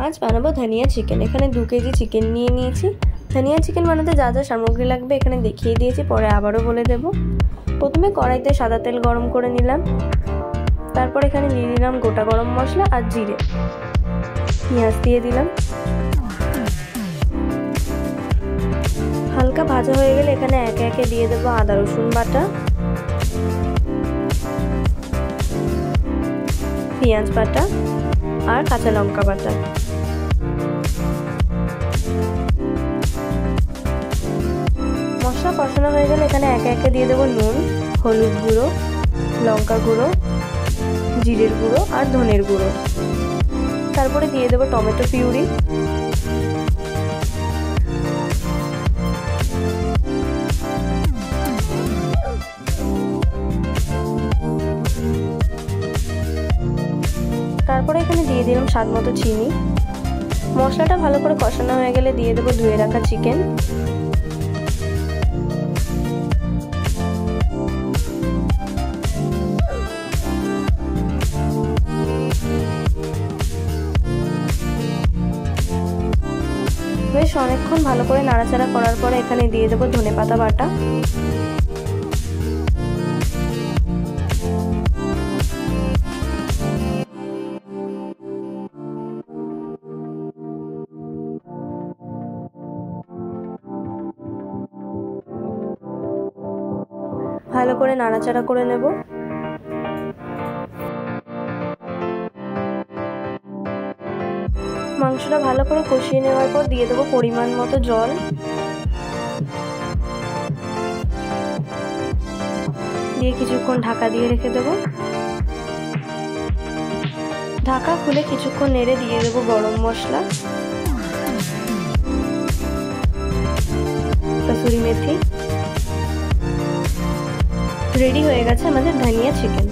আজ বানাবো ধনিয়া চিকেন। এখানে 2 কেজি চিকেন নিয়ে নিয়েছি। ধনিয়া চিকেন বানাতে যা যা সামগ্রী লাগবে এখানে দেখিয়ে দিয়েছি, পরে আবারও বলে দেব। প্রথমে কড়াইতে সাদা তেল গরম করে নিলাম, তারপর এখানে নিয়ে নিলাম গোটা গরম মশলা আর জিরে। পেঁয়াজ দিয়ে দিলাম, হালকা ভাজা হয়ে গেলে এখানে একে একে দিয়ে দেবো আদা রসুন বাটা, পেঁয়াজ বাটা আর কাঁচা লঙ্কা বাটা। মশলা কষানো হয়ে গেলে এখানে একে একে দিয়ে দেবো নুন, হলুদ গুঁড়ো, লঙ্কা গুঁড়ো, জিরের গুঁড়ো আর ধনের গুঁড়ো। তারপরে দিয়ে দেবো টমেটো পিউরি, তারপরে এখানে দিয়ে দিলাম স্বাদ মতো চিনি। মশলাটা ভালো করে কষানো হয়ে গেলে দিয়ে দেবো ধুয়ে রাখা চিকেন। বেশ অনেকক্ষণ ভালো করে নাড়াচাড়া করার পরে এখানে দিয়ে দেবো ধনেপাতা বাটা, ভালো করে নাড়াচাড়া করে নেব। মাংসটা ভালো করে কষিয়ে নেওয়ার পর দিয়ে দেবো পরিমাণ মতো জল। দিয়ে কিছুক্ষণ ঢাকা দিয়ে রেখে দেবো। ঢাকা খুলে কিছুক্ষণ নেড়ে দিয়ে দেবো গরম মশলা, কসুরি মেথি। রেডি হয়ে গেছে আমাদের ধনিয়া চিকেন।